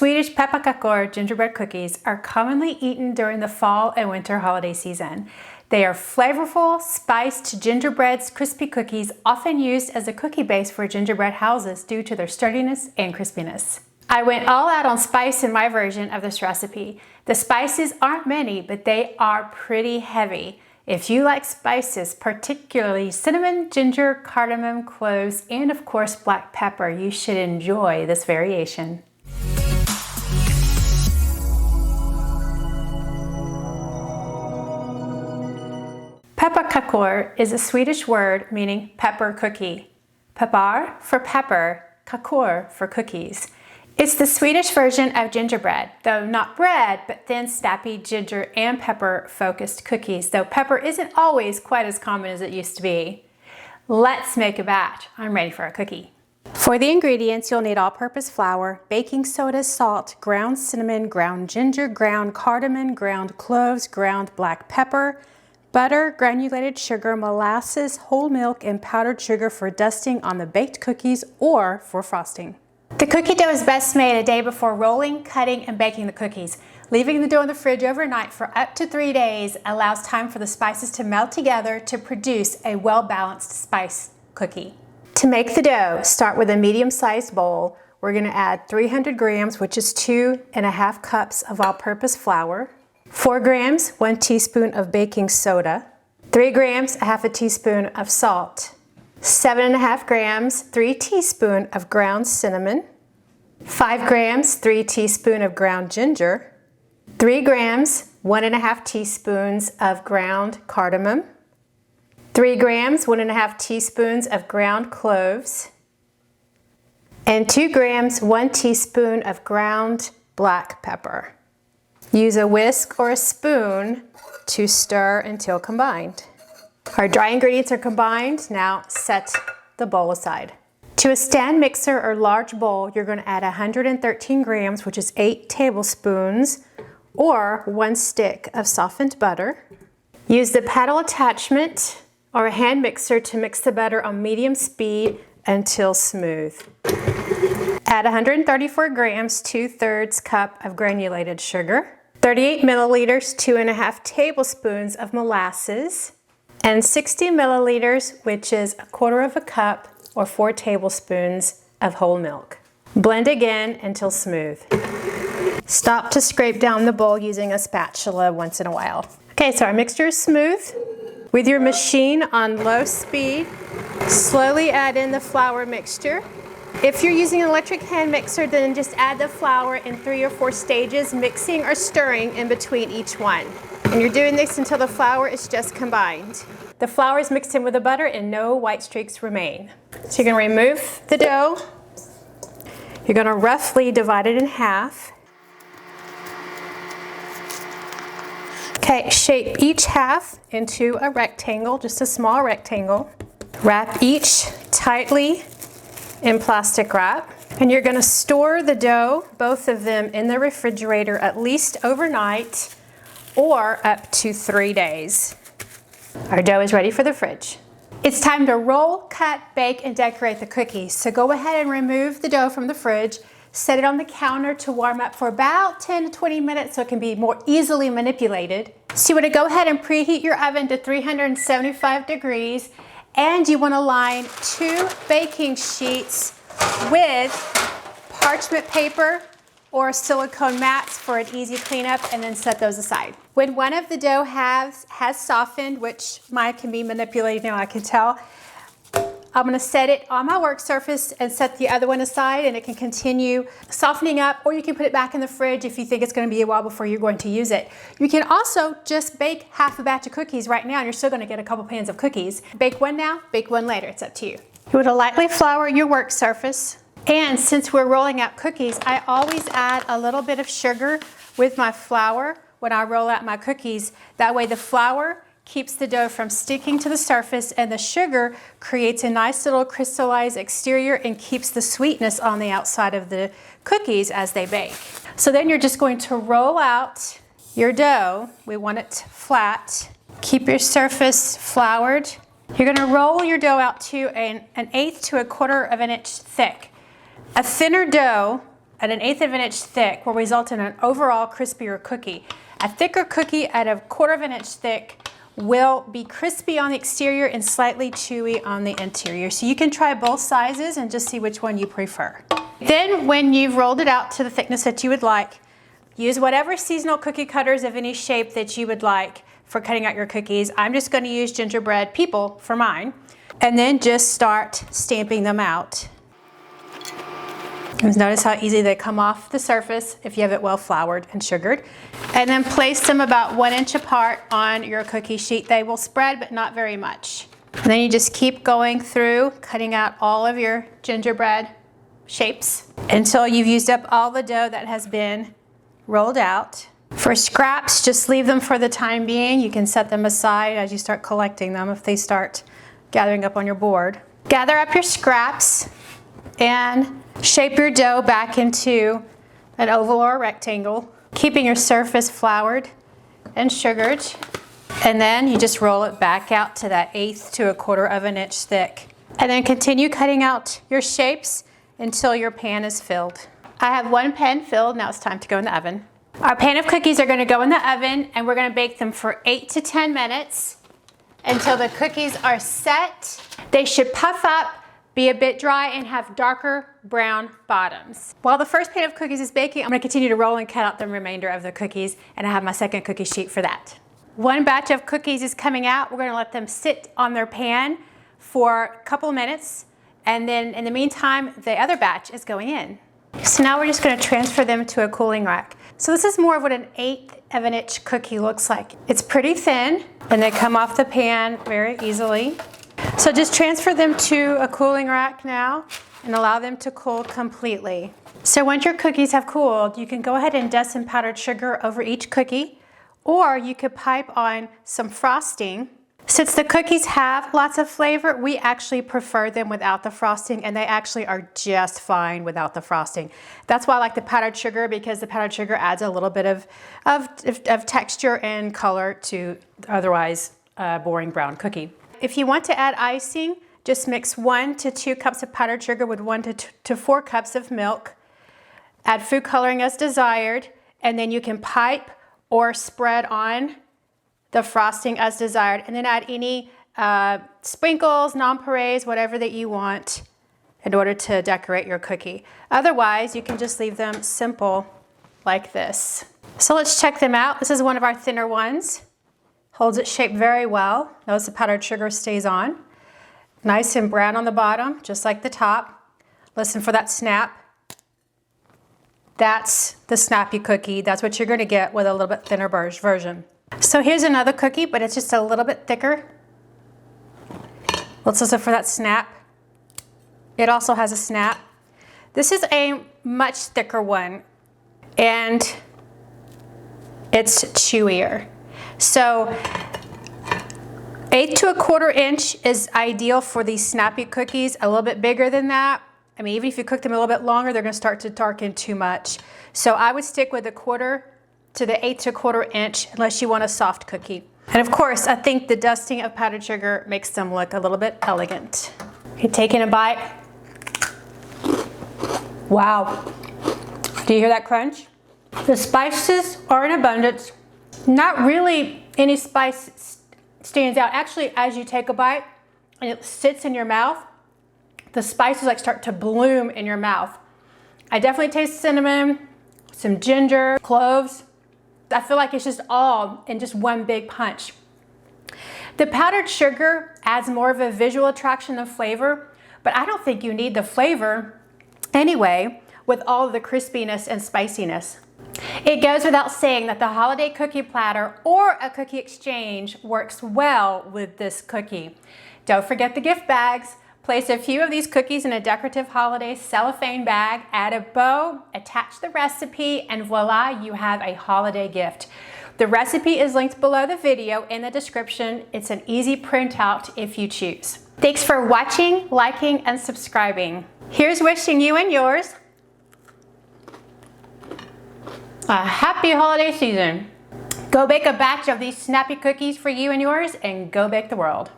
Swedish Pepparkakor gingerbread cookies are commonly eaten during the fall and winter holiday season. They are flavorful, spiced gingerbread crispy cookies, often used as a cookie base for gingerbread houses due to their sturdiness and crispiness. I went all out on spice in my version of this recipe. The spices aren't many, but they are pretty heavy. If you like spices, particularly cinnamon, ginger, cardamom, cloves, and of course black pepper, you should enjoy this variation. Pepparkakor is a Swedish word meaning pepper cookie. Peppar for pepper, kakor for cookies. It's the Swedish version of gingerbread, though not bread, but thin, snappy ginger and pepper focused cookies, though pepper isn't always quite as common as it used to be. Let's make a batch. I'm ready for a cookie. For the ingredients, you'll need all-purpose flour, baking soda, salt, ground cinnamon, ground ginger, ground cardamom, ground cloves, ground black pepper, butter, granulated sugar, molasses, whole milk, and powdered sugar for dusting on the baked cookies or for frosting. The cookie dough is best made a day before rolling, cutting, and baking the cookies. Leaving the dough in the fridge overnight for up to 3 days allows time for the spices to melt together to produce a well-balanced spice cookie. To make the dough, start with a medium-sized bowl. We're going to add 300 grams, which is 2½ cups of all-purpose flour, 4 grams, 1 teaspoon of baking soda, 3 grams, ½ teaspoon of salt, 7½ grams, 3 teaspoons of ground cinnamon, 5 grams, 3 teaspoons of ground ginger, 3 grams, 1½ teaspoons of ground cardamom, 3 grams, 1½ teaspoons of ground cloves, and 2 grams, 1 teaspoon of ground black pepper. Use a whisk or a spoon to stir until combined. Our dry ingredients are combined. Now set the bowl aside. To a stand mixer or large bowl, you're going to add 113 grams, which is 8 tablespoons, or 1 stick of softened butter. Use the paddle attachment or a hand mixer to mix the butter on medium speed until smooth. Add 134 grams, 2/3 cup of granulated sugar, 38 milliliters, 2½ tablespoons of molasses, and 60 milliliters, which is 1/4 cup or 4 tablespoons of whole milk. Blend again until smooth. Stop to scrape down the bowl using a spatula once in a while. Okay, so our mixture is smooth. With your machine on low speed, slowly add in the flour mixture. If you're using an electric hand mixer, then just add the flour in 3 or 4 stages, mixing or stirring in between each one. And you're doing this until the flour is just combined. The flour is mixed in with the butter and no white streaks remain. So you're going to remove the dough. You're going to roughly divide it in half. Okay, shape each half into a rectangle, just a small rectangle. Wrap each tightly in plastic wrap, and you're going to store the dough, both of them, in the refrigerator at least overnight or up to 3 days. Our dough is ready for the fridge. It's time to roll, cut, bake, and decorate the cookies. So go ahead and remove the dough from the fridge, set it on the counter to warm up for about 10 to 20 minutes so it can be more easily manipulated. So you want to go ahead and preheat your oven to 375 degrees. And you want to line 2 baking sheets with parchment paper or silicone mats for an easy cleanup, and then set those aside. When one of the dough has softened, which mine can be manipulated now, I can tell, I'm going to set it on my work surface and set the other one aside, and it can continue softening up, or you can put it back in the fridge if you think it's going to be a while before you're going to use it. You can also just bake half a batch of cookies right now, and you're still going to get a couple pans of cookies. Bake one now, bake one later. It's up to you. You want to lightly flour your work surface. And since we're rolling out cookies, I always add a little bit of sugar with my flour when I roll out my cookies. That way the flour keeps the dough from sticking to the surface, and the sugar creates a nice little crystallized exterior and keeps the sweetness on the outside of the cookies as they bake. So then you're just going to roll out your dough. We want it flat. Keep your surface floured. You're going to roll your dough out to an 1/8 to 1/4 of an inch thick. A thinner dough at 1/8 of an inch thick will result in an overall crispier cookie. A thicker cookie at 1/4 of an inch thick will be crispy on the exterior and slightly chewy on the interior. So you can try both sizes and just see which one you prefer. Then when you've rolled it out to the thickness that you would like, use whatever seasonal cookie cutters of any shape that you would like for cutting out your cookies. I'm just going to use gingerbread people for mine. And then just start stamping them out. Just notice how easy they come off the surface if you have it well floured and sugared. And then place them about 1 inch apart on your cookie sheet. They will spread, but not very much. And then you just keep going through, cutting out all of your gingerbread shapes until you've used up all the dough that has been rolled out. For scraps, just leave them for the time being. You can set them aside as you start collecting them if they start gathering up on your board. Gather up your scraps and shape your dough back into an oval or a rectangle, keeping your surface floured and sugared. And then you just roll it back out to that 1/8 to 1/4 of an inch thick. And then continue cutting out your shapes until your pan is filled. I have one pan filled, now it's time to go in the oven. Our pan of cookies are gonna go in the oven and we're gonna bake them for 8 to 10 minutes until the cookies are set. They should puff up, be a bit dry, and have darker brown bottoms. While the first pan of cookies is baking, I'm gonna continue to roll and cut out the remainder of the cookies, and I have my second cookie sheet for that. One batch of cookies is coming out. We're gonna let them sit on their pan for a couple of minutes, and then in the meantime, the other batch is going in. So now we're just gonna transfer them to a cooling rack. So this is more of what an 1/8 of an inch cookie looks like. It's pretty thin, and they come off the pan very easily. So just transfer them to a cooling rack now and allow them to cool completely. So once your cookies have cooled, you can go ahead and dust some powdered sugar over each cookie, or you could pipe on some frosting. Since the cookies have lots of flavor, we actually prefer them without the frosting, and they actually are just fine without the frosting. That's why I like the powdered sugar, because the powdered sugar adds a little bit of texture and color to otherwise boring brown cookie. If you want to add icing, just mix 1 to 2 cups of powdered sugar with 1 to 4 cups of milk. Add food coloring as desired, and then you can pipe or spread on the frosting as desired, and then add any sprinkles, nonpareils, whatever that you want in order to decorate your cookie. Otherwise, you can just leave them simple like this. So let's check them out. This is one of our thinner ones. Holds its shape very well. Notice the powdered sugar stays on. Nice and brown on the bottom, just like the top. Listen for that snap. That's the Snappy cookie. That's what you're gonna get with a little bit thinner version. So here's another cookie, but it's just a little bit thicker. Let's listen for that snap. It also has a snap. This is a much thicker one, and it's chewier. So 1/8 to 1/4 inch is ideal for these Snappy cookies. A little bit bigger than that, I mean, even if you cook them a little bit longer, they're gonna start to darken too much. So I would stick with 1/4 to the 1/8 to 1/4 inch unless you want a soft cookie. And of course, I think the dusting of powdered sugar makes them look a little bit elegant. You're taking a bite. Wow. Do you hear that crunch? The spices are in abundance. Not really any spice stands out. Actually, as you take a bite and it sits in your mouth, the spices like start to bloom in your mouth. I definitely taste cinnamon, some ginger, cloves. I feel like it's just all in just one big punch. The powdered sugar adds more of a visual attraction than flavor, but I don't think you need the flavor anyway with all of the crispiness and spiciness. It goes without saying that the holiday cookie platter or a cookie exchange works well with this cookie. Don't forget the gift bags. Place a few of these cookies in a decorative holiday cellophane bag, add a bow, attach the recipe, and voila, you have a holiday gift. The recipe is linked below the video in the description. It's an easy printout if you choose. Thanks for watching, liking, and subscribing. Here's wishing you and yours a happy holiday season. Go bake a batch of these Snappy cookies for you and yours, and go bake the world.